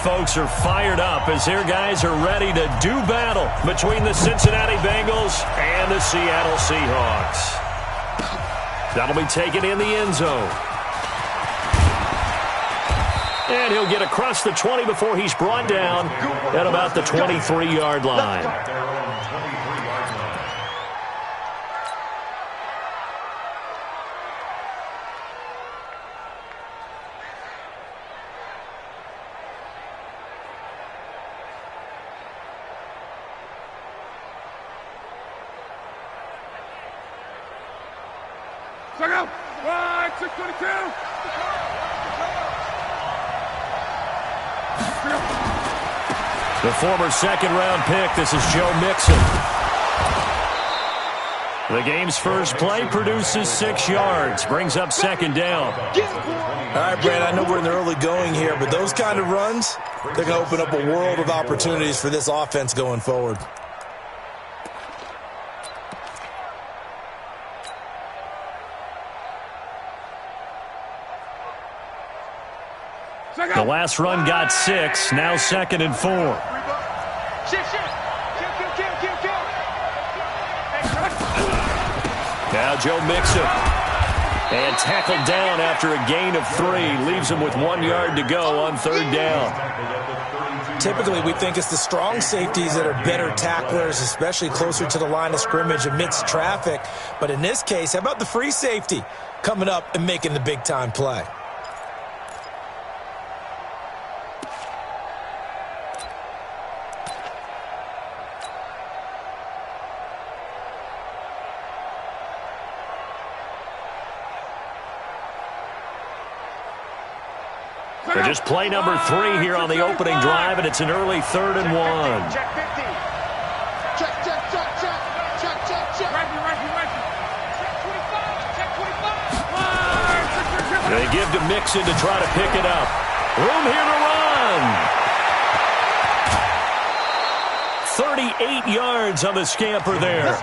folks are fired up as their guys are ready to do battle between the Cincinnati Bengals and the Seattle Seahawks. That'll be taken in the end zone. And he'll get across the 20 before he's brought down at about the 23-yard line. The former second-round pick, this is Joe Mixon. The game's first play produces 6 yards, brings up second down. All right, Brad, I know we're in the early going here, but those kind of runs, they're going to open up a world of opportunities for this offense going forward. The last run got 6, now 2nd and 4. Now Joe Mixon. And tackled down after a gain of 3. Leaves him with 1 yard to go on 3rd down. Typically, we think it's the strong safeties that are better tacklers, especially closer to the line of scrimmage amidst traffic. But in this case, how about the free safety coming up and making the big-time play? So just play number 3 here on the opening drive, and it's an early 3rd and 1. Check 50. Check. They give to Mixon to try to pick it up. Room here to run. 38 yards on the scamper there.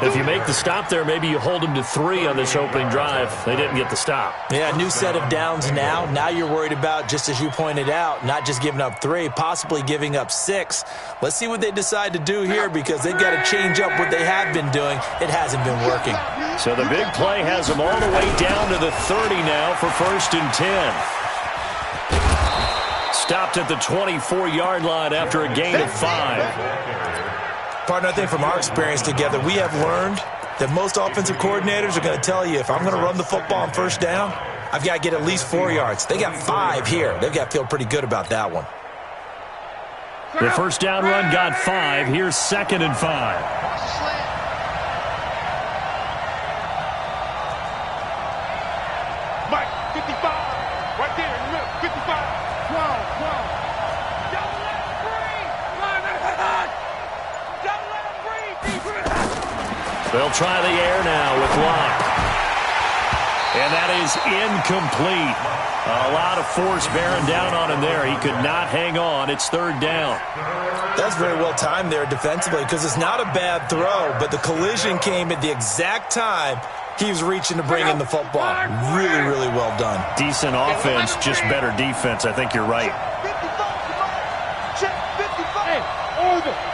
If you make the stop there, maybe you hold them to 3 on this opening drive. They didn't get the stop. Yeah, new set of downs now. Now you're worried about, just as you pointed out, not just giving up 3, possibly giving up 6. Let's see what they decide to do here, because they've got to change up what they have been doing. It hasn't been working. So the big play has them all the way down to the 30 now for 1st and 10. Stopped at the 24-yard line after a gain of 5. Partner, I think from our experience together, we have learned that most offensive coordinators are going to tell you, if I'm going to run the football on 1st down, I've got to get at least 4 yards. They got 5 here. They've got to feel pretty good about that one. The 1st down run got 5. Here's 2nd and 5. They'll try the air now with Locke. And that is incomplete. A lot of force bearing down on him there. He could not hang on. It's 3rd down. That's very well timed there defensively, because it's not a bad throw, but the collision came at the exact time he was reaching to bring in the football. Really, really well done. Decent offense, just better defense. I think you're right. Check 55. Hey, over.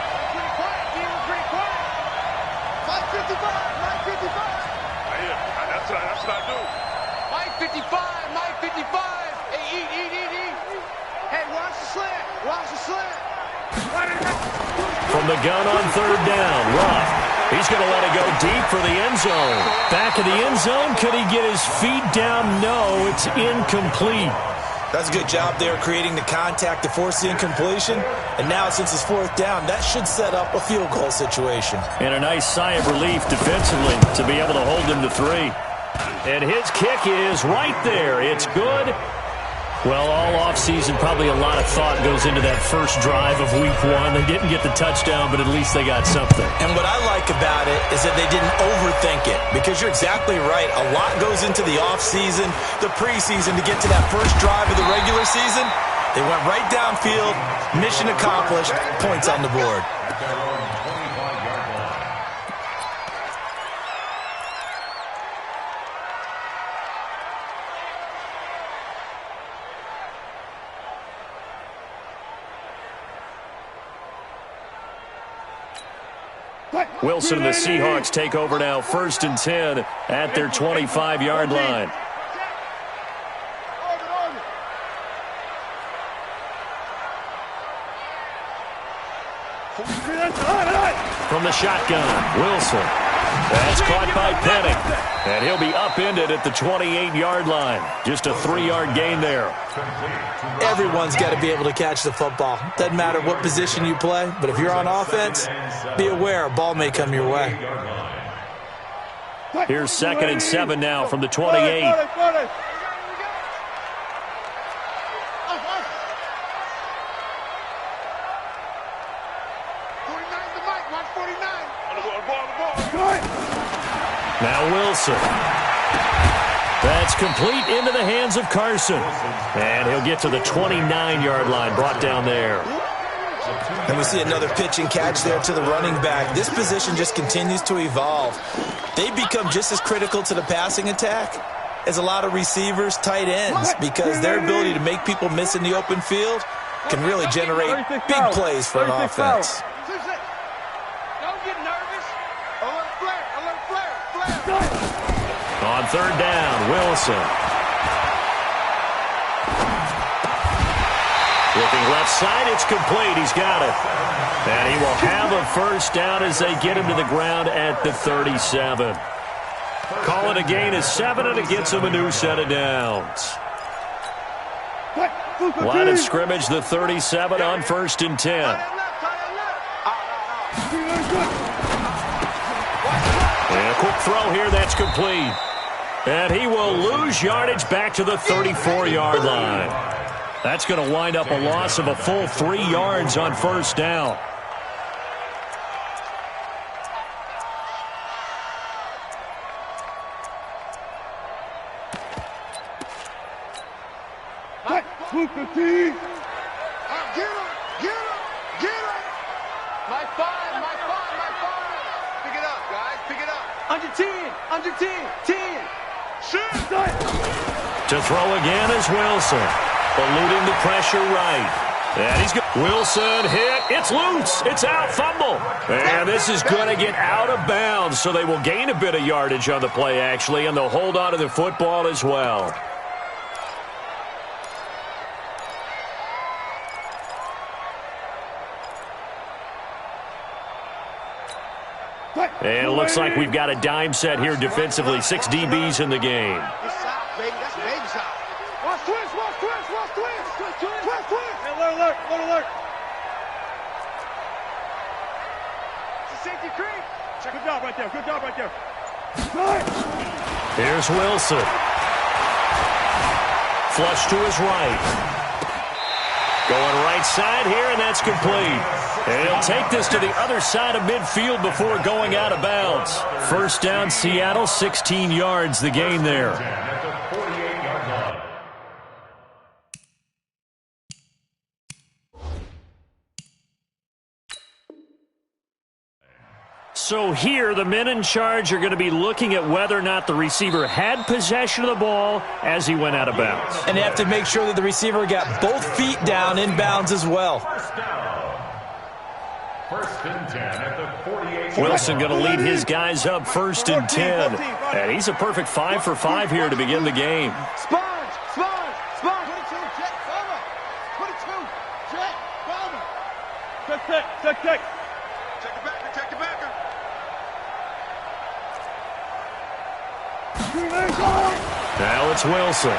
That's what I do. Mike 55. Hey, eat. Hey, watch the slant. From the gun on 3rd down, Ruff. He's going to let it go deep for the end zone. Back of the end zone, could he get his feet down? No, it's incomplete. That's a good job there creating the contact to force the incompletion. And now, since it's 4th down, that should set up a field goal situation. And a nice sigh of relief defensively to be able to hold him to 3. And his kick is right there. It's good. Well, all offseason, probably a lot of thought goes into that first drive of Week 1. They didn't get the touchdown, but at least they got something. And what I like about it is that they didn't overthink it, because you're exactly right. A lot goes into the offseason, the preseason, to get to that first drive of the regular season. They went right downfield, mission accomplished, points on the board. Wilson and the Seahawks take over now, 1st and 10 at their 25-yard line. From the shotgun, Wilson. That's caught by Penning. And he'll be upended at the 28-yard line. Just a 3-yard gain there. Everyone's got to be able to catch the football. Doesn't matter what position you play, but if you're on offense, be aware a ball may come your way. Here's 2nd and 7 now from the 28. Now Wilson. That's complete into the hands of Carson. And he'll get to the 29-yard line, brought down there. And we see another pitch and catch there to the running back. This position just continues to evolve. They become just as critical to the passing attack as a lot of receivers, tight ends, because their ability to make people miss in the open field can really generate big plays for an offense. On 3rd down, Wilson. Looking left side, it's complete. He's got it. And he will have a 1st down as they get him to the ground at the 37. Call it a gain of 7, and it gets him a new set of downs. Line of scrimmage, the 37 on 1st and 10. And a quick throw here, that's complete. And he will lose yardage back to the 34-yard line. That's going to wind up a loss of a full 3 yards on 1st down. My five. Pick it up, guys, pick it up. Under 10, 10. Shoot! To throw again is Wilson. Eluding the pressure right. And he's good. Wilson hit. It's loose. It's out. Fumble. And this is going to get out of bounds, so they will gain a bit of yardage on the play, actually, and they'll hold on to the football as well. And it looks like we've got a dime set here defensively. 6 DBs in the game. That's baby side. Watch twist. Alert. It's a safety creep. Good job right there. Here's Wilson. Flush to his right. Going right side here, and that's complete. And he'll take this to the other side of midfield before going out of bounds. 1st down, Seattle, 16 yards, the gain there. So here, the men in charge are going to be looking at whether or not the receiver had possession of the ball as he went out of bounds. And they have to make sure that the receiver got both feet down in bounds as well. 1st and 10 at the 48. Wilson going to lead his guys up 1st and 10. And he's a perfect 5 for 5 here to begin the game. Sponge. 22, Jet, Farmer. 22, Jet, Farmer. Check. Check the backer. Now it's Wilson.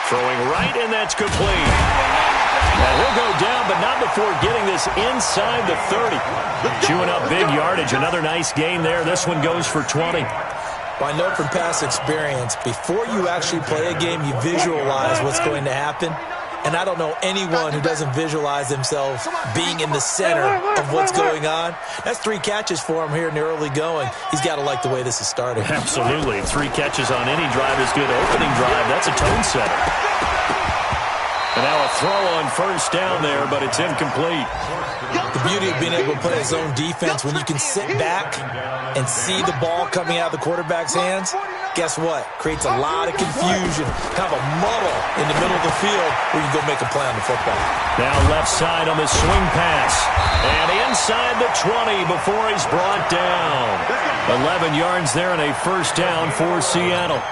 Throwing right, and that's complete. And he'll go down, but not before getting this inside the 30. Chewing up big yardage. Another nice gain there. This one goes for 20. Well, I know from past experience, before you actually play a game, you visualize what's going to happen. And I don't know anyone who doesn't visualize themselves being in the center of what's going on. That's 3 catches for him here in the early going. He's got to like the way this is starting. Absolutely. 3 catches on any drive is good. Opening drive, that's a tone setter. And now a throw on 1st down there, but it's incomplete. The beauty of being able to play his own defense when you can sit back and see the ball coming out of the quarterback's hands, guess what? Creates a lot of confusion, kind of a muddle in the middle of the field where you go make a play on the football. Now left side on the swing pass. And inside the 20 before he's brought down. 11 yards there and a first down for Seattle.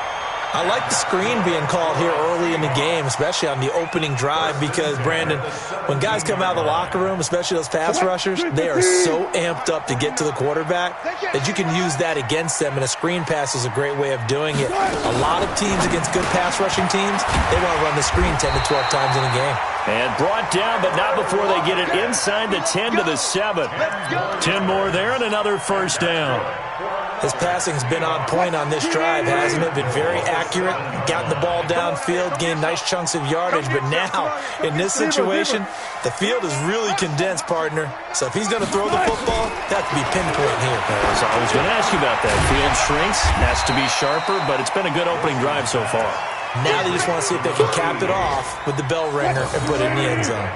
I like the screen being called here early in the game, especially on the opening drive, because, Brandon, when guys come out of the locker room, especially those pass rushers, they are so amped up to get to the quarterback that you can use that against them, and a screen pass is a great way of doing it. A lot of teams against good pass rushing teams, they want to run the screen 10 to 12 times in a game. And brought down, but not before they get it inside the 10 to the 7. 10 more there and another first down. His passing's been on point on this drive, hasn't it? Been very accurate, gotten the ball downfield, gained nice chunks of yardage. But now, in this situation, the field is really condensed, partner. So if he's going to throw the football, that has to be pinpoint here. I was going to ask you about that. Field shrinks, has to be sharper, but it's been a good opening drive so far. Now they just want to see if they can cap it off with the bell ringer and put it in the end zone.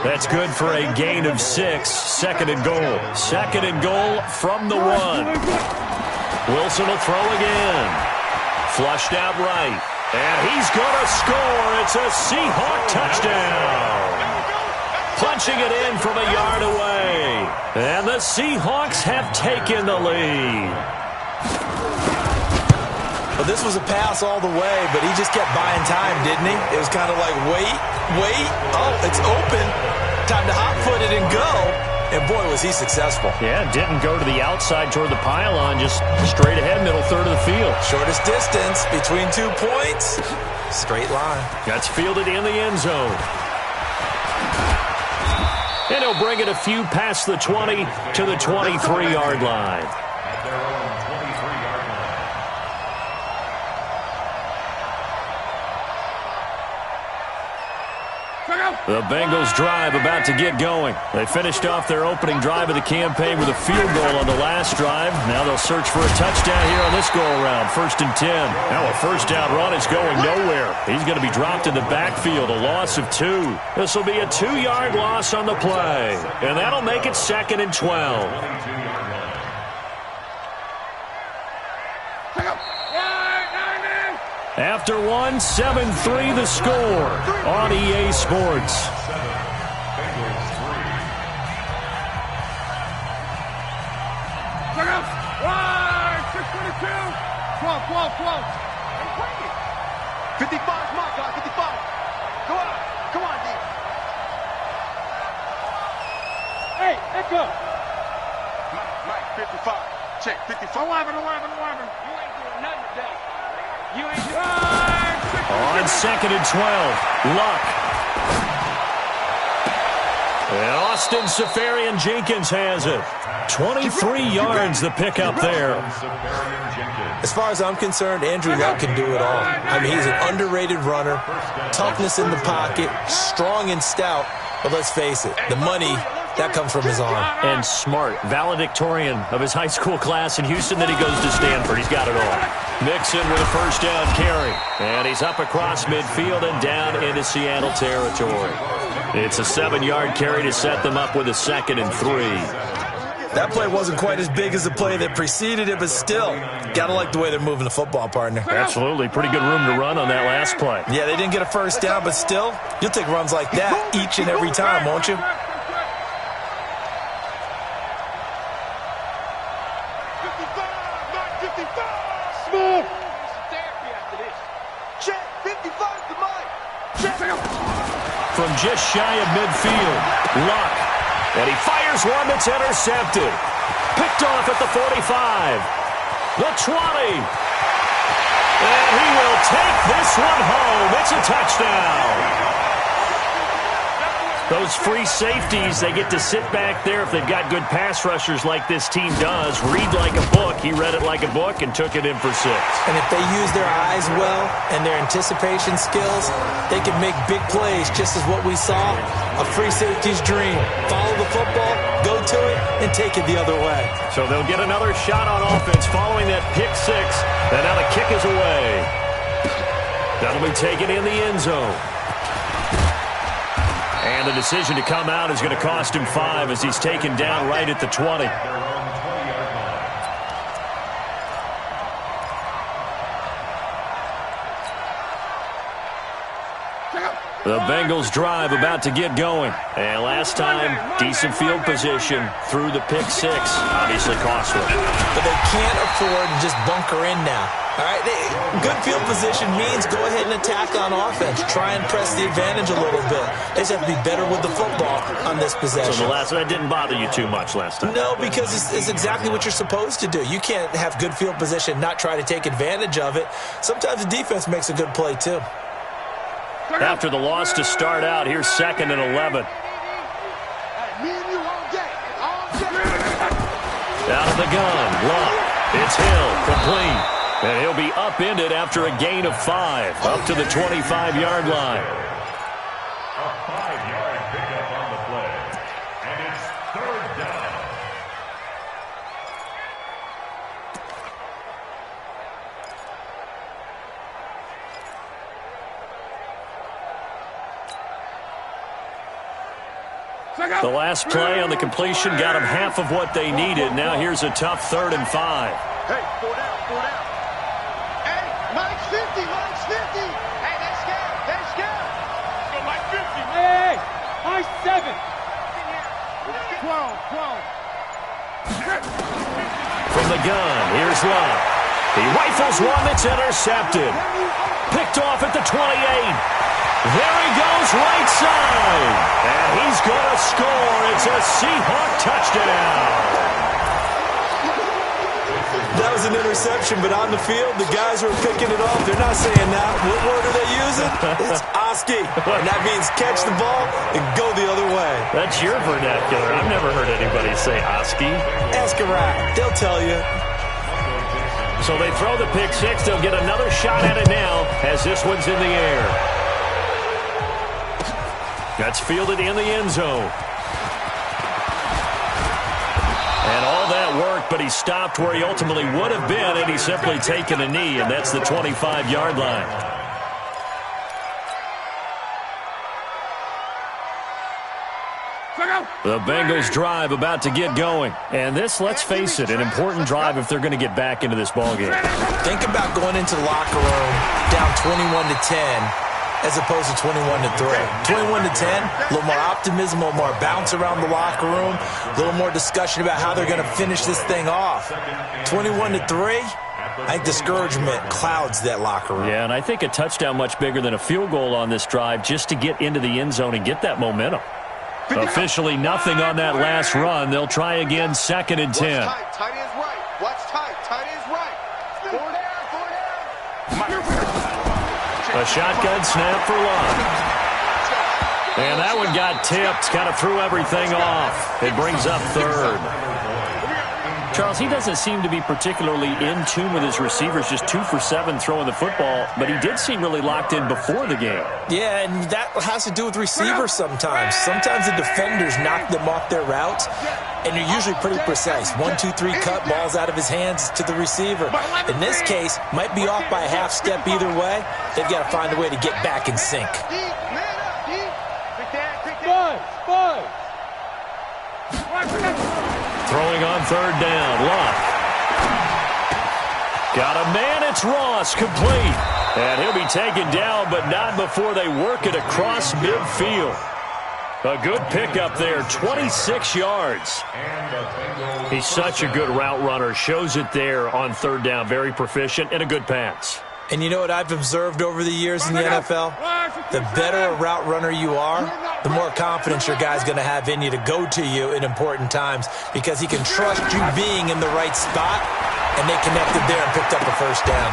That's good for a gain of 6. Second and goal. Second and goal from the 1. Wilson will throw again. Flushed out right. And he's going to score. It's a Seahawk touchdown. Punching it in from a yard away. And the Seahawks have taken the lead. Well, this was a pass all the way, but he just kept buying time, didn't he? It was kind of like, wait. Oh, it's open. Time to hot-foot it and go. And, boy, was he successful. Yeah, didn't go to the outside toward the pylon, just straight ahead, middle third of the field. Shortest distance between 2 points. Straight line. That's fielded in the end zone. And he'll bring it a few past the 20 to the 23-yard line. The Bengals drive about to get going. They finished off their opening drive of the campaign with a field goal on the last drive. Now they'll search for a touchdown here on this go-around. 1st and 10. Now a first down run is going nowhere. He's going to be dropped in the backfield, a loss of 2. This will be a 2-yard loss on the play. And that'll make it 2nd and 12. After 1, 7-3 the score on EA Sports. Look out! 622! 12. 55 mark, guys, 55. Go on, D. Hey, Echo. Mike, 55. Check, 55. 11. You ain't doing nothing today. On 2nd and 12, Luck. And Austin Seferian-Jenkins has it. 23 yards the pickup there. As far as I'm concerned, Andrew Luck can do it all. I mean, he's an underrated runner, toughness in the pocket, strong and stout. But let's face it, the money, that comes from his arm. And smart, valedictorian of his high school class in Houston. Then he goes to Stanford. He's got it all. Mixon with a first down carry. And he's up across midfield and down into Seattle territory. It's a 7-yard carry to set them up with a 2nd and 3. That play wasn't quite as big as the play that preceded it, but still, gotta like the way they're moving the football, partner. Absolutely. Pretty good room to run on that last play. Yeah, they didn't get a first down, but still, you'll take runs like that each and every time, won't you? From just shy of midfield, Luck. And he fires one that's intercepted. Picked off at the 45. The 20. And he will take this one home. It's a touchdown. Those free safeties, they get to sit back there if they've got good pass rushers like this team does. Read like a book. He read it like a book and took it in for 6. And if they use their eyes well and their anticipation skills, they can make big plays, just as what we saw. A free safety's dream. Follow the football, go to it, and take it the other way. So they'll get another shot on offense following that pick 6. And now the kick is away. That'll be taken in the end zone. And the decision to come out is going to cost him 5 as he's taken down right at the 20. The Bengals drive about to get going. And last time, decent field position through the pick six. Obviously costly. But they can't afford to just bunker in now. All right, good field position means go ahead and attack on offense. Try and press the advantage a little bit. They just have to be better with the football on this possession. So the last one didn't bother you too much last time? No, because it's exactly what you're supposed to do. You can't have good field position, not try to take advantage of it. Sometimes the defense makes a good play, too. After the loss to start out, here's 2nd and 11. Out of the gun, Luck. It's Hill, complete. And he'll be upended after a gain of 5, up to the 25-yard line. A 5-yard pickup on the play. And it's 3rd down. The last play on the completion got them half of what they needed. Now here's a tough 3rd and 5. Hey, 4 down, 4 down. Hey, Mike's 50, Mike's 50. Hey, they scared, they scared. Go Mike 50. Hey, Mike's 7. 12. From the gun, here's Luck. He rifles one that's intercepted. Picked off at the 28. There he goes, right side. And he's going to score. It's a Seahawk touchdown. That was an interception, but on the field, the guys who are picking it off, they're not saying that. What word are they using? It's Oski. And that means catch the ball and go the other way. That's your vernacular. I've never heard anybody say Oski. Ask around. They'll tell you. So they throw the pick six. They'll get another shot at it now as this one's in the air. That's fielded in the end zone. And all that work, but he stopped where he ultimately would have been, and he's simply taken a knee, and that's the 25-yard line. The Bengals drive about to get going. And this, let's face it, an important drive if they're going to get back into this ballgame. Think about going into the locker room down 21-10 as opposed to 21-3. 21-10, a little more optimism, a little more bounce around the locker room, a little more discussion about how they're going to finish this thing off. 21-3, I think discouragement clouds that locker room. Yeah, and I think a touchdown much bigger than a field goal on this drive just to get into the end zone and get that momentum. Officially nothing on that last run. They'll try again, 2nd and 10. Watch tight, tight ends right. Watch tight, tight ends right. 4 down, 4 down. A shotgun snap for Luck. And that one got tipped, kind of threw everything off. It brings up 3rd. Charles, he doesn't seem to be particularly in tune with his receivers, just 2 for 7 throwing the football, but he did seem really locked in before the game. Yeah, and that has to do with receivers sometimes. Sometimes the defenders knock them off their routes, and they're usually pretty precise. 1, 2, 3 cut, balls out of his hands to the receiver. In this case, might be off by a half step either way. They've got to find a way to get back in sync. Throwing on 3rd down, Luck. Got a man, it's Ross, complete. And he'll be taken down, but not before they work it across midfield. A good pickup there, 26 yards. He's such a good route runner. Shows it there on 3rd down. Very proficient and a good pass. And you know what I've observed over the years in the NFL? The better a route runner you are, the more confidence your guy's going to have in you to go to you in important times because he can trust you being in the right spot, and they connected there and picked up a 1st down.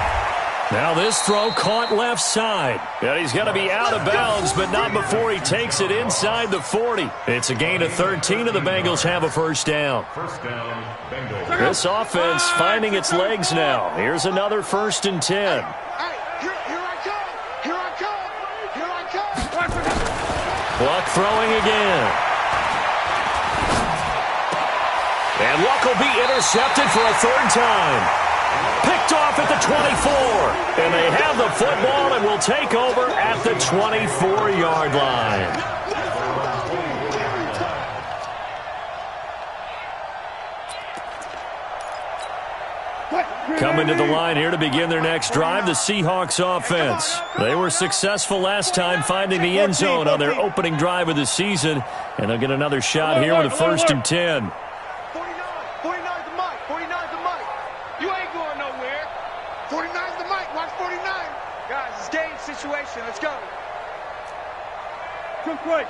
Now this throw caught left side. And he's going to be out of bounds, but not before he takes it inside the 40. It's a gain of 13, and the Bengals have a 1st down. 1st down, Bengals. This offense finding its legs now. Here's another 1st and 10. Hey, here I come. Here I come. Here I come. Luck throwing again. And Luck will be intercepted for a 3rd time. Picked off at the 24. And they have the football and will take over at the 24-yard line. Coming to the line here to begin their next drive, the Seahawks offense. They were successful last time finding the end zone on their opening drive of the season, and they'll get another shot here with a 1st and 10. 49's the mic. 49's the mic. You ain't going nowhere. 49's the mic. Watch 49. Guys, it's game situation. Let's go. Took right.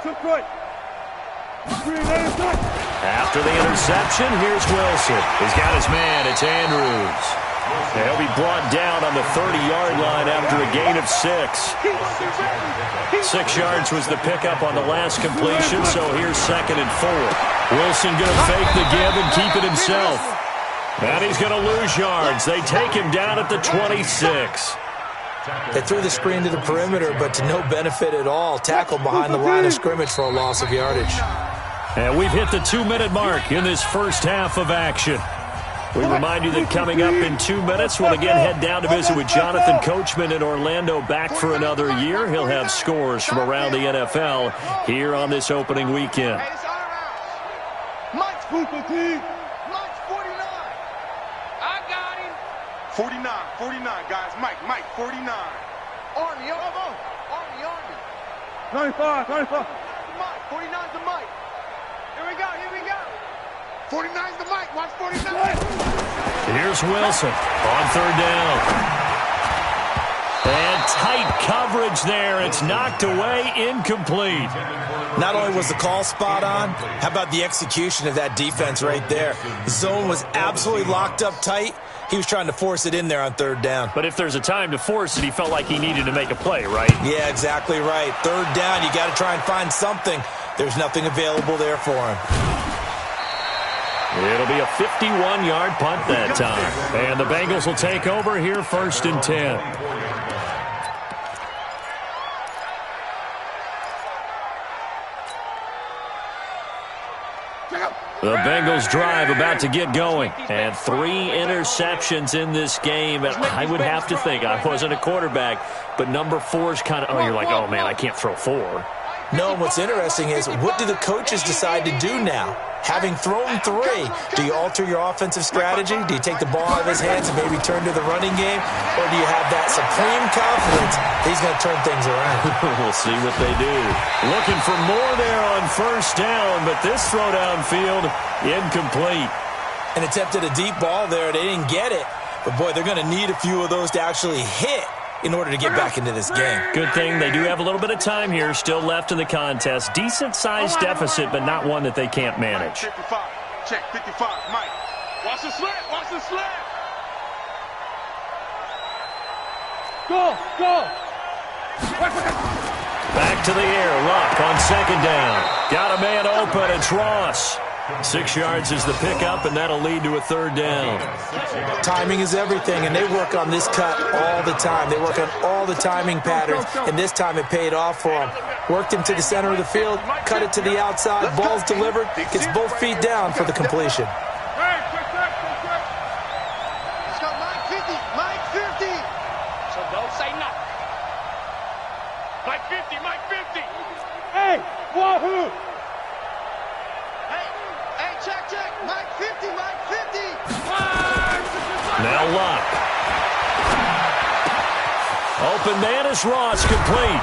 After the interception, here's Wilson. He's got his man. It's Andrews. He'll be brought down on the 30-yard line after a gain of 6. 6 yards was the pickup on the last completion, so here's 2nd and 4. Wilson going to fake the give and keep it himself. And he's going to lose yards. They take him down at the 26. They threw the screen to the perimeter, but to no benefit at all. Tackled behind the line of scrimmage for a loss of yardage. And we've hit the 2-minute mark in this first half of action. We remind you that coming up in 2 minutes, we'll again head down to visit with Jonathan Coachman in Orlando, back for another year. He'll have scores from around the NFL here on this opening weekend. Mike's 49. I got him. 49, guys. Mike, 49. Army. 95. 49's the mic. Here we go. 49's the mic. Watch 49. Here's Wilson on 3rd down. And tight coverage there. It's knocked away, incomplete. Not only was the call spot on, how about the execution of that defense right there? The zone was absolutely locked up tight. He was trying to force it in there on 3rd down. But if there's a time to force it, he felt like he needed to make a play, right? Yeah, exactly right. 3rd down, you got to try and find something. There's nothing available there for him. It'll be a 51-yard punt that time. And the Bengals will take over here 1st and 10. The Bengals drive about to get going. And 3 interceptions in this game. And I would have to think, I wasn't a quarterback, but number 4 is kind of, you're like, oh, man, I can't throw 4. No, what's interesting is, what do the coaches decide to do now? Having thrown 3, do you alter your offensive strategy? Do you take the ball out of his hands and maybe turn to the running game? Or do you have that supreme confidence that he's going to turn things around? We'll see what they do. Looking for more there on 1st down, but this throw downfield, incomplete. And attempted a deep ball there. They didn't get it. But, boy, they're going to need a few of those to actually hit in order to get back into this game. Good thing they do have a little bit of time here still left in the contest. Decent-sized deficit, but not one that they can't manage. 55. Check 55. Mike. Watch the slip. Go. Back to the air. Luck on 2nd down. Got a man open. It's Ross. 6 yards is the pickup, and that'll lead to a 3rd down. Timing is everything, and they work on this cut all the time. They work on all the timing patterns, and this time it paid off for them. Worked him to the center of the field, cut it to the outside, ball's delivered, gets both feet down for the completion. Let's go, Mike 50. So don't say nothing. Mike 50. Hey, wahoo! Hey, check. Mike 50. Now Luck. Open man is Ross, complete.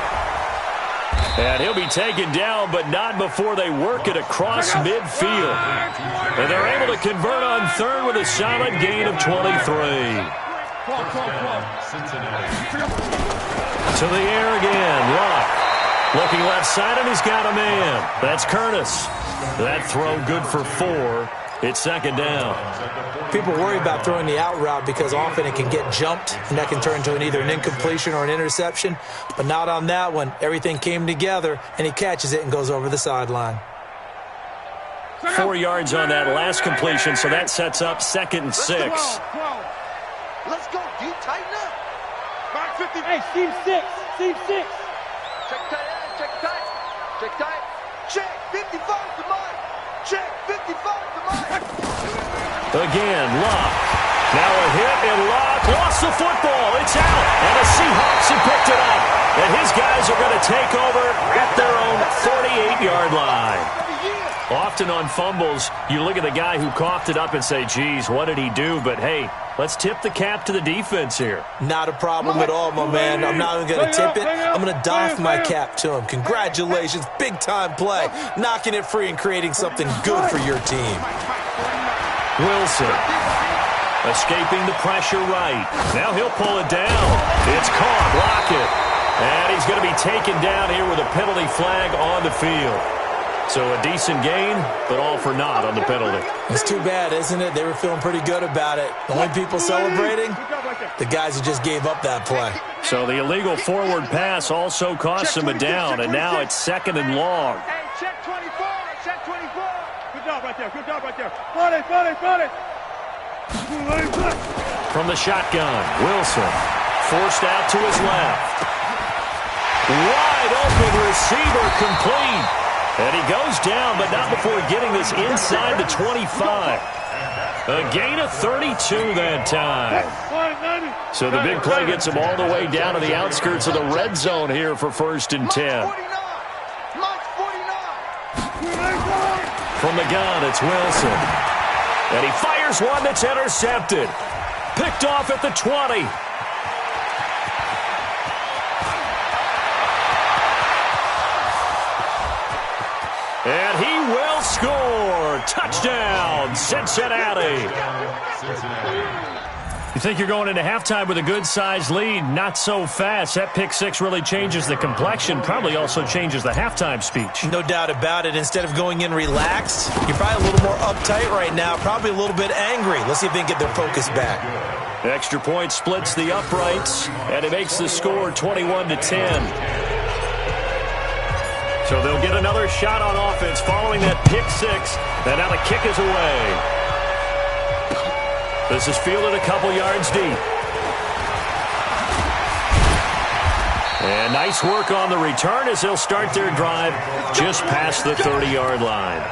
And he'll be taken down, but not before they work it across midfield. And they're able to convert on 3rd with a solid gain of 23. To the air again, Luck. Looking left side, and he's got a man. That's Curtis. That throw good for 4. It's 2nd down. People worry about throwing the out route because often it can get jumped, and that can turn into either an incompletion or an interception. But not on that one. Everything came together, and he catches it and goes over the sideline. 4 yards on that last completion, so that sets up 2nd and 6. Let's go, D. Tighten up. Mike 50. Hey, seam 6. Check tight. Check 55 to Mike. Check 55 to Mike. Again, Luck. Now a hit, and Luck lost the football. It's out, and the Seahawks have picked it up. And his guys are going to take over at their own 48-yard line. Often on fumbles, you look at the guy who coughed it up and say, geez, what did he do? But, hey, let's tip the cap to the defense here. Not a problem at all, my man. I'm not even going to tip it. I'm going to doff my cap to him. Congratulations. Big-time play. Knocking it free and creating something good for your team. Wilson escaping the pressure right. Now he'll pull it down. It's caught. Lockett. And he's going to be taken down here with a penalty flag on the field. So a decent gain, but all for naught on the penalty. It's too bad, isn't it? They were feeling pretty good about it. The only people celebrating, the guys who just gave up that play. So the illegal forward pass also cost him a down, and now it's 2nd and long. Hey, check 24, check 24. Good job right there, good job right there. Got it. From the shotgun, Wilson forced out to his left. Wide open receiver complete. And he goes down, but not before getting this inside the 25. A gain of 32 that time. So the big play gets him all the way down to the outskirts of the red zone here for 1st and 10. From the gun, it's Wilson. And he fires one that's intercepted. Picked off at the 20. And he will score. Touchdown, Cincinnati. You think you're going into halftime with a good-sized lead? Not so fast. That pick six really changes the complexion, probably also changes the halftime speech. No doubt about it. Instead of going in relaxed, you're probably a little more uptight right now, probably a little bit angry. Let's see if they can get their focus back. Extra point splits the uprights, and it makes the score 21-10. So they'll get another shot on offense following that pick six. And now the kick is away. This is fielded a couple yards deep. And nice work on the return as they'll start their drive just past the 30-yard line.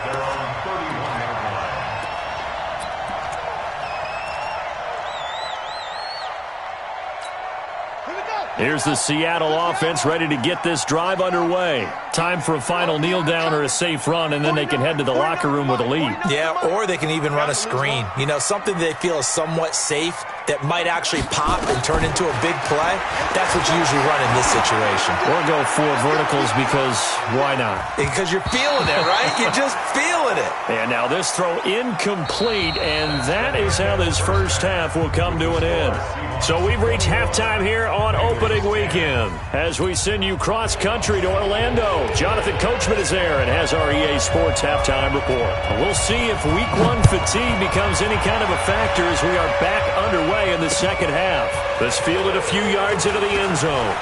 Here's the Seattle offense ready to get this drive underway. Time for a final kneel down or a safe run, and then they can head to the locker room with a lead. Yeah, or they can even run a screen. You know, something they feel is somewhat safe that might actually pop and turn into a big play. That's what you usually run in this situation. Or go for verticals because why not? Because you're feeling it, right? You're just feeling it. And now this throw incomplete, and that is how this first half will come to an end. So we've reached halftime here on opening weekend. As we send you cross-country to Orlando, Jonathan Coachman is there and has our EA Sports halftime report. We'll see if week one fatigue becomes any kind of a factor as we are back underway in the second half. This fielded a few yards into the end zone.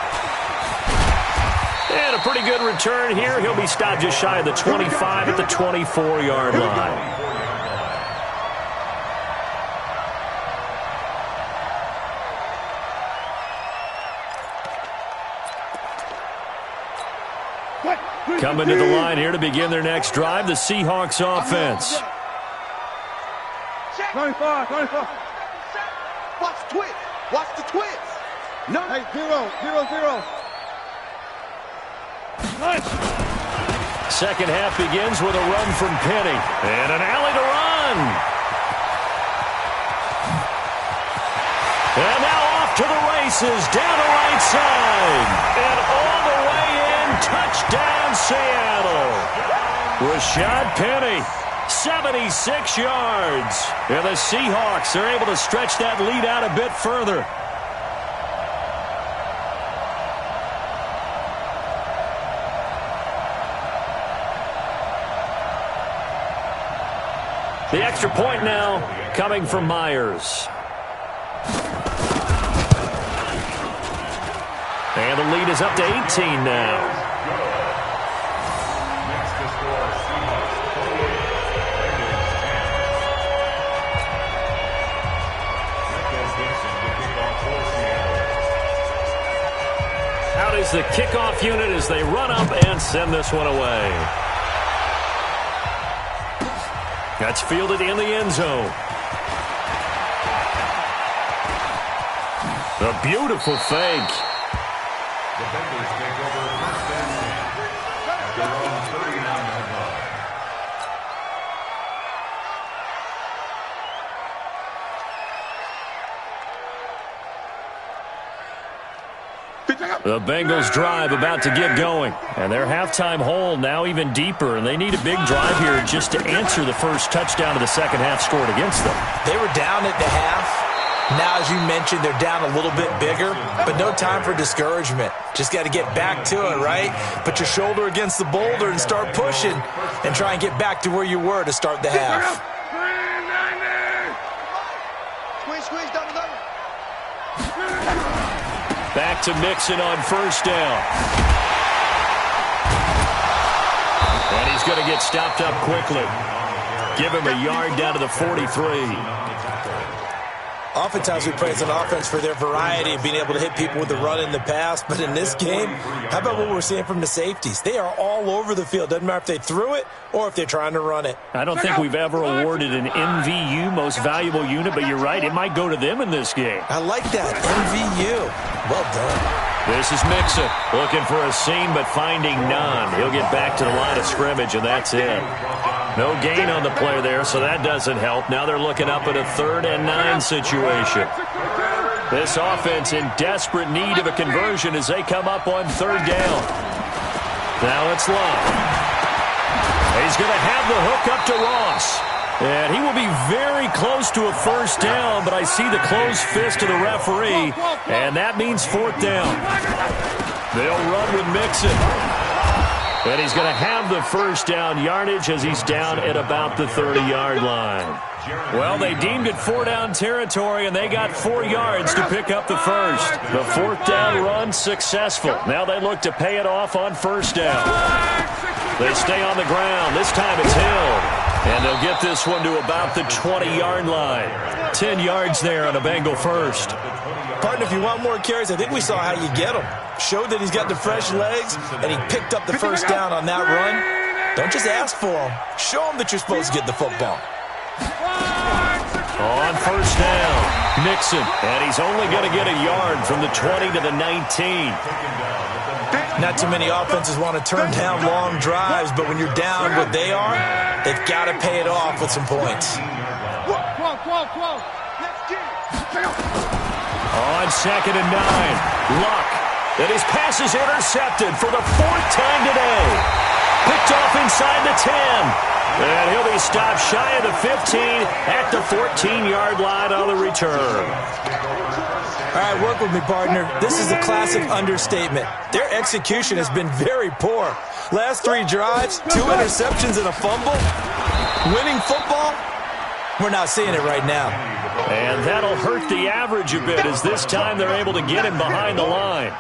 And a pretty good return here. He'll be stopped just shy of the 25 at the 24-yard line. Coming to the line here to begin their next drive, the Seahawks offense. 24. Watch the twist. Watch the twist. No. Hey, 0. Nice. Second half begins with a run from Penny. And an alley to run. And now off to the races, down the right side. And all the way in, touchdown Seattle. Rashad Penny, 76 yards. And the Seahawks are able to stretch that lead out a bit further. The extra point now coming from Myers. And the lead is up to 18 now. Out is the kickoff unit as they run up and send this one away. That's fielded in the end zone. A beautiful fake. The Bengals take over first and 10 at their own 39-yard line. The Bengals drive about to get going. And their halftime hole now even deeper. And they need a big drive here just to answer the first touchdown of the second half scored against them. They were down at the half. Now, as you mentioned, they're down a little bit bigger, but no time for discouragement. Just got to get back to it, right? Put your shoulder against the boulder and start pushing and try and get back to where you were to start the half. Squeeze, double. Back to Mixon on first down. And he's going to get stopped up quickly. Give him a yard down to the 43. Oftentimes we praise an offense for their variety of being able to hit people with the run and the pass. But in this game, how about what we're seeing from the safeties? They are all over the field. Doesn't matter if they threw it or if they're trying to run it. I don't think we've ever awarded an MVU, most valuable unit, but you're right. It might go to them in this game. I like that. MVU. Well done. This is Mixon looking for a seam but finding none. He'll get back to the line of scrimmage, and that's it. No gain on the play there, so that doesn't help. Now they're looking up at a 3rd and 9 situation. This offense in desperate need of a conversion as they come up on 3rd down. Now it's Love. He's going to have the hook up to Ross. And he will be very close to a first down, but I see the closed fist of the referee, and that means 4th down. They'll run with Mixon. And he's going to have the first down yardage as he's down at about the 30-yard line. Well, they deemed it 4-down territory, and they got 4 yards to pick up the first. The 4th down run successful. Now they look to pay it off on first down. They stay on the ground. This time it's Hill. And they'll get this one to about the 20-yard line. 10 yards there on a Bengal first. Partner, if you want more carries, I think we saw how you get them. Showed that he's got the fresh legs, and he picked up the first down on that run. Don't just ask for them. Show them that you're supposed to get the football. On first down, Mixon. And he's only going to get a yard from the 20 to the 19. Not too many offenses want to turn down long drives, but when you're down what they are, they've got to pay it off with some points. On 2nd and 9, Luck. And his pass is intercepted for the 4th time today. Picked off inside the 10. And he'll be stopped shy of the 15 at the 14-yard line on the return. All right, work with me, partner. This is a classic understatement. Their execution has been very poor. Last 3 drives, 2 interceptions and a fumble. Winning football, we're not seeing it right now. And that'll hurt the average a bit as this time they're able to get him behind the line.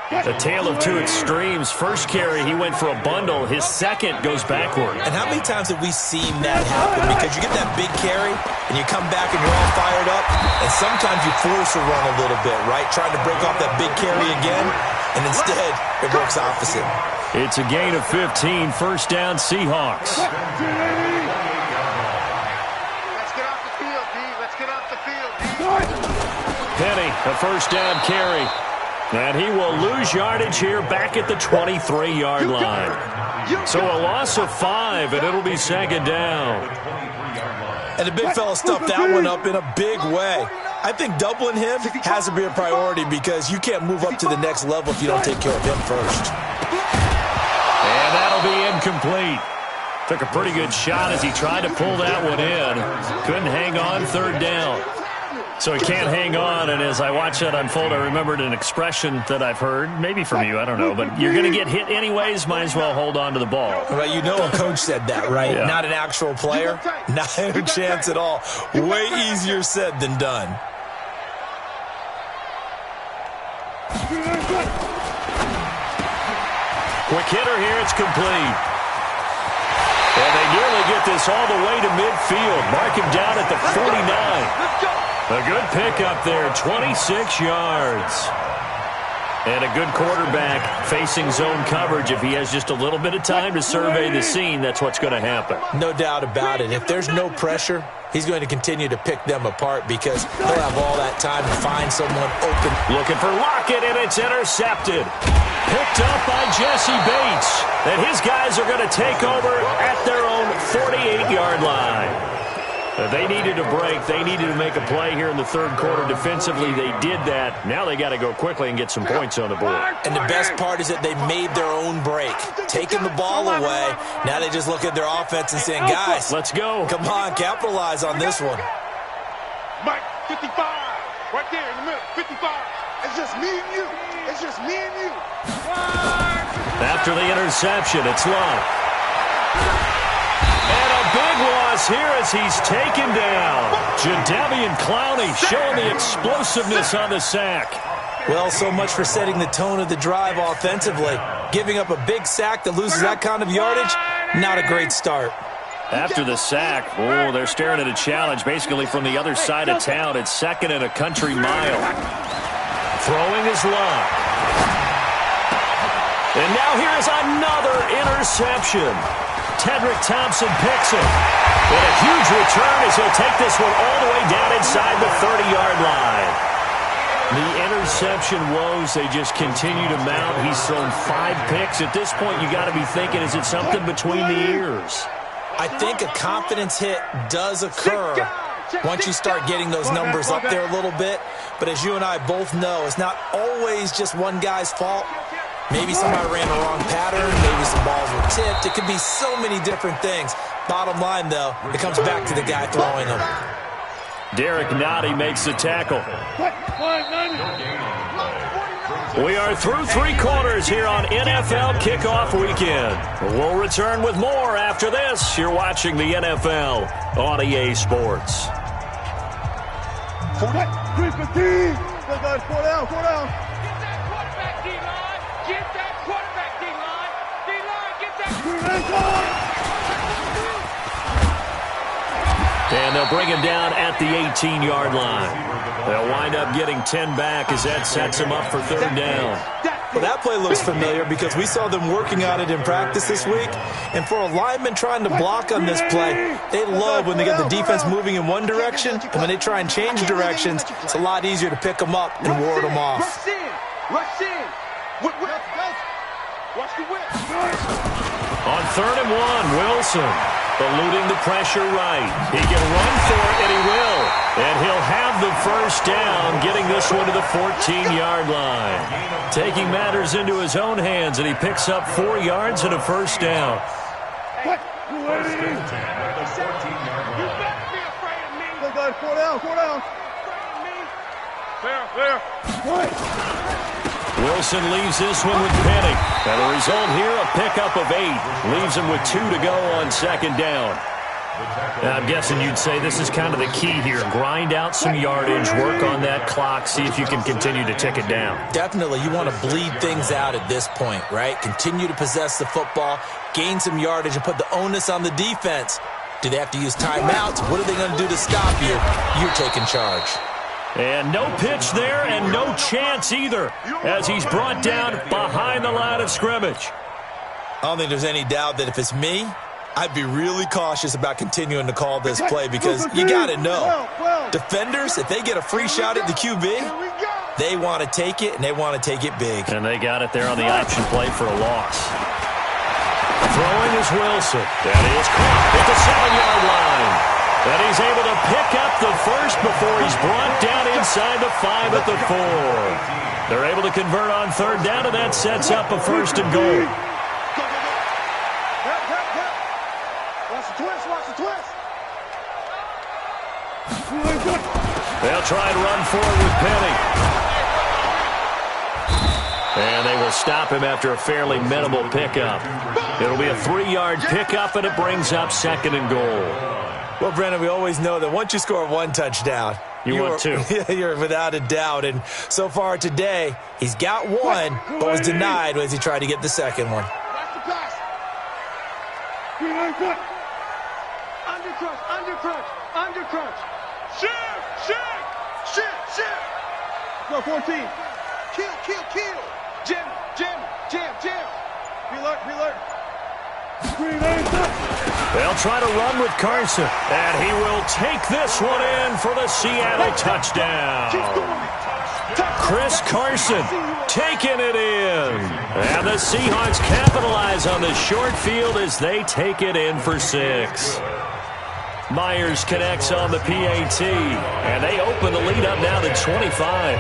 A tale of 2 extremes. First carry, he went for a bundle. His second goes backward. And how many times have we seen that happen? Because you get that big carry, and you come back and you're all fired up, and sometimes you force a run a little bit, right? Trying to break off that big carry again, and instead it works opposite. It's a gain of 15. First down, Seahawks. Let's get off the field, D. Let's get off the field, D. Penny, a first down carry. And he will lose yardage here back at the 23-yard line. So a loss of 5, and it'll be 2nd down. And the big fella stuffed that one up in a big way. I think doubling him has to be a priority because you can't move up to the next level if you don't take care of him first. And that'll be incomplete. Took a pretty good shot as he tried to pull that one in. Couldn't hang on 3rd down. So he can't hang on, and as I watch that unfold, I remembered an expression that I've heard, maybe from you, I don't know, but you're going to get hit anyways, might as well hold on to the ball. Well, you know a coach said that, right? Yeah. Not an actual player. Not a chance at all. Way easier said than done. Quick hitter here, it's complete. And they nearly get this all the way to midfield. Mark him down at the 49. A good pickup there, 26 yards. And a good quarterback facing zone coverage. If he has just a little bit of time to survey the scene, that's what's going to happen. No doubt about it. If there's no pressure, he's going to continue to pick them apart because he'll have all that time to find someone open. Looking for Lockett, and it's intercepted. Picked up by Jesse Bates. And his guys are going to take over at their own 48-yard line. They needed a break. They needed to make a play here in the third quarter. Defensively, they did that. Now they got to go quickly and get some points on the board. And the best part is that they made their own break. Taking the ball away, now they just look at their offense and saying, guys, let's go. Come on, capitalize on this one. Mike, 55. Right there in the middle, 55. It's just me and you. It's just me and you. After the interception, it's Love. And a big loss here as he's taken down. Jadeveon Clowney showing the explosiveness on the sack. Well, so much for setting the tone of the drive offensively. Giving up a big sack that loses that kind of yardage, not a great start. After the sack, they're staring at a challenge basically from the other side of town. It's second and a country mile. Throwing is Love. And now here is another interception. Tedrick Thompson picks it. And a huge return as he'll take this one all the way down inside the 30-yard line. The interception woes, they just continue to mount. He's thrown 5 picks. At this point, you got to be thinking, is it something between the ears? I think a confidence hit does occur once you start getting those numbers up there a little bit. But as you and I both know, it's not always just one guy's fault. Maybe somebody ran the wrong pattern. Maybe some balls were tipped. It could be so many different things. Bottom line, though, it comes back to the guy throwing them. Derek Nottie makes the tackle. We are through 3 quarters here on NFL Kickoff Weekend. We'll return with more after this. You're watching the NFL on EA Sports. 315. Guys, 4 down, 4 down. Get that quarterback, D-line. D-line, get that. And they'll bring him down at the 18-yard line. They'll wind up getting 10 back as that sets him up for 3rd down. Well, that play looks familiar because we saw them working on it in practice this week. And for a lineman trying to block on this play, they love when they get the defense moving in one direction. And when they try and change directions, it's a lot easier to pick them up and ward them off. Rush in. Rush in. Watch the whip. On 3rd and 1, Wilson eluding the pressure right. He can run for it, and he will. And he'll have the 1st down, getting this one to the 14-yard line. Taking matters into his own hands, and he picks up 4 yards and a 1st down. What? You better be afraid of me. Guys, 4 down, 4 down. Fair. What? Wilson leaves this one with Penny. And the result here, a pickup of 8. Leaves him with 2 to go on 2nd down. And I'm guessing you'd say this is kind of the key here. Grind out some yardage, work on that clock, see if you can continue to tick it down. Definitely, you want to bleed things out at this point, right? Continue to possess the football, gain some yardage, and put the onus on the defense. Do they have to use timeouts? What are they going to do to stop you? You're taking charge. And no pitch there and no chance either as he's brought down behind the line of scrimmage. I don't think there's any doubt that if it's me, I'd be really cautious about continuing to call this play because you got to know, defenders, if they get a free shot at the QB, they want to take it and they want to take it big. And they got it there on the option play for a loss. Throwing is Wilson. That is caught at the 7-yard line. And he's able to pick up the 1st before he's brought down inside the 5 at the 4. They're able to convert on 3rd down, and that sets up a 1st and goal. Watch the twist. They'll try and run forward with Penny. And they will stop him after a fairly minimal pickup. It'll be a 3-yard pickup, and it brings up 2nd and goal. Well, Brennan, we always know that once you score 1 touchdown, you want 2. You're without a doubt. And so far today, he's got 1, but was denied as he tried to get the 2nd one. Watch the pass. Undercrunch. Shift. Go 14. Kill. Jam. Pre-alert. They'll try to run with Carson, and he will take this one in for the Seattle touchdown. Chris Carson taking it in. And the Seahawks capitalize on the short field as they take it in for 6. Myers connects on the PAT, and they open the lead up now to 25.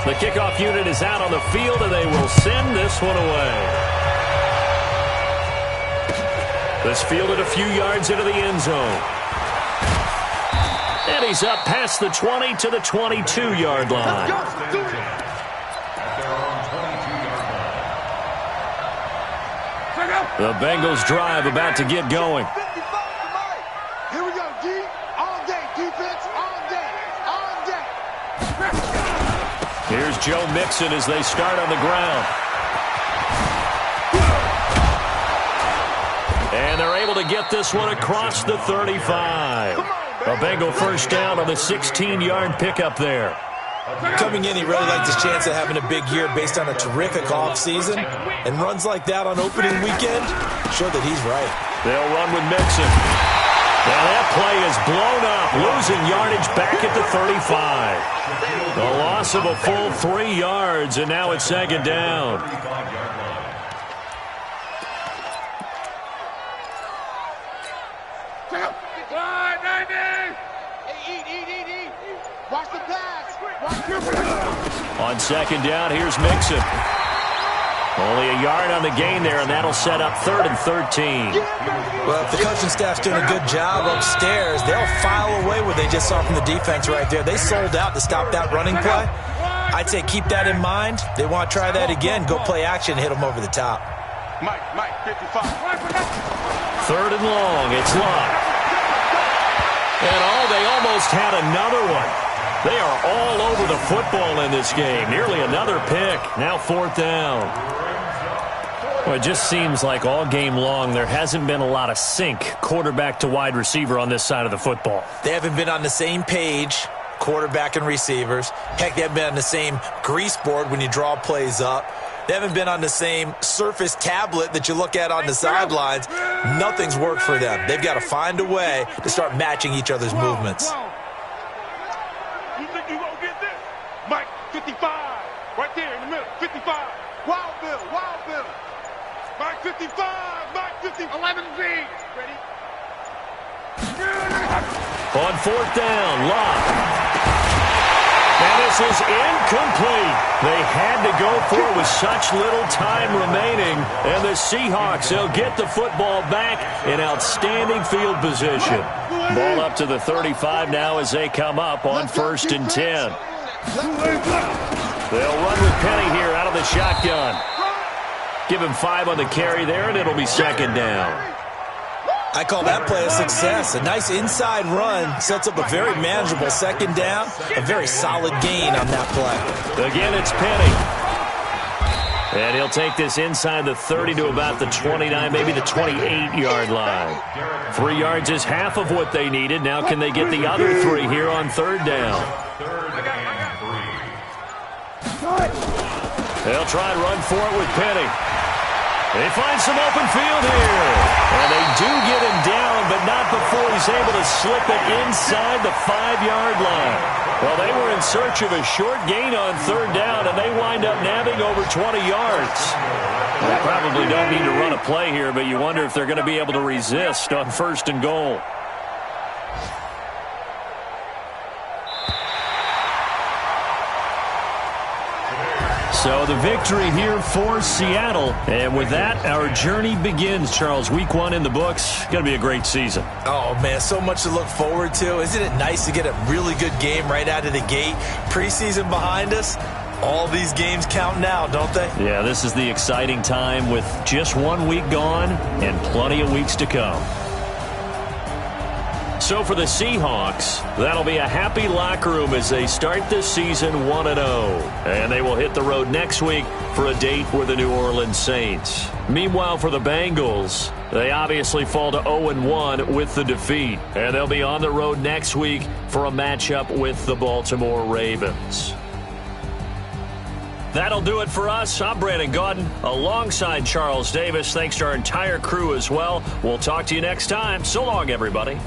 The kickoff unit is out on the field, and they will send this one away. This fielded a few yards into the end zone. And he's up past the 20 to the 22-yard line. The Bengals drive about to get going. Here we go, D. All day, defense, all day, all day. Here's Joe Mixon as they start on the ground. And they're able to get this one across the 35. A Bengal first down on the 16-yard pickup there. Coming in, he really liked his chance of having a big year based on a terrific offseason. And runs like that on opening weekend show that he's right. They'll run with Mixon. And that play is blown up, losing yardage back at the 35. The loss of a full 3 yards, and now it's second down. Watch the pass. On second down, here's Mixon. Only a yard on the gain there, and that'll set up 3rd and 13. Well, if the coaching staff's doing a good job upstairs, they'll file away what they just saw from the defense right there. They sold out to stop that running play. I'd say keep that in mind. They want to try that again. Go play action, hit them over the top. Mike, 55. 3rd and long, it's locked. And they almost had another one. They are all over the football in this game. Nearly another pick. Now 4th down. Well, it just seems like all game long there hasn't been a lot of sync quarterback to wide receiver on this side of the football. They haven't been on the same page, quarterback and receivers. Heck, they haven't been on the same grease board when you draw plays up. They haven't been on the same Surface tablet that you look at on the sidelines. Nothing's worked for them. They've got to find a way to start matching each other's movements. You think you gonna get this? Mike, 55. Right there in the middle. 55. Wild Bill. Mike, 55. Mike, 55. 11B. Ready? On 4th down, Locke. And this is incomplete. They had to go for it with such little time remaining. And the Seahawks, they'll get the football back in outstanding field position. Ball up to the 35 now as they come up on 1st and 10. They'll run with Penny here out of the shotgun. Give him 5 on the carry there, and it'll be second down. I call that play a success. A nice inside run sets up a very manageable second down. A very solid gain on that play. Again, it's Penny. And he'll take this inside the 30 to about the 29, maybe the 28-yard line. 3 yards is half of what they needed. Now can they get the other 3 here on 3rd down? They'll try and run for it with Penny. They find some open field here. And they do get him down, but not before he's able to slip it inside the 5-yard line. Well, they were in search of a short gain on 3rd down, and they wind up nabbing over 20 yards. They probably don't need to run a play here, but you wonder if they're going to be able to resist on 1st and goal. So the victory here for Seattle. And with that, our journey begins, Charles. Week 1 in the books. Going to be a great season. Oh, man, so much to look forward to. Isn't it nice to get a really good game right out of the gate? Preseason behind us. All these games count now, don't they? Yeah, this is the exciting time with just 1 week gone and plenty of weeks to come. So for the Seahawks, that'll be a happy locker room as they start this season 1-0. And they will hit the road next week for a date with the New Orleans Saints. Meanwhile, for the Bengals, they obviously fall to 0-1 with the defeat. And they'll be on the road next week for a matchup with the Baltimore Ravens. That'll do it for us. I'm Brandon Gaudin alongside Charles Davis. Thanks to our entire crew as well. We'll talk to you next time. So long, everybody.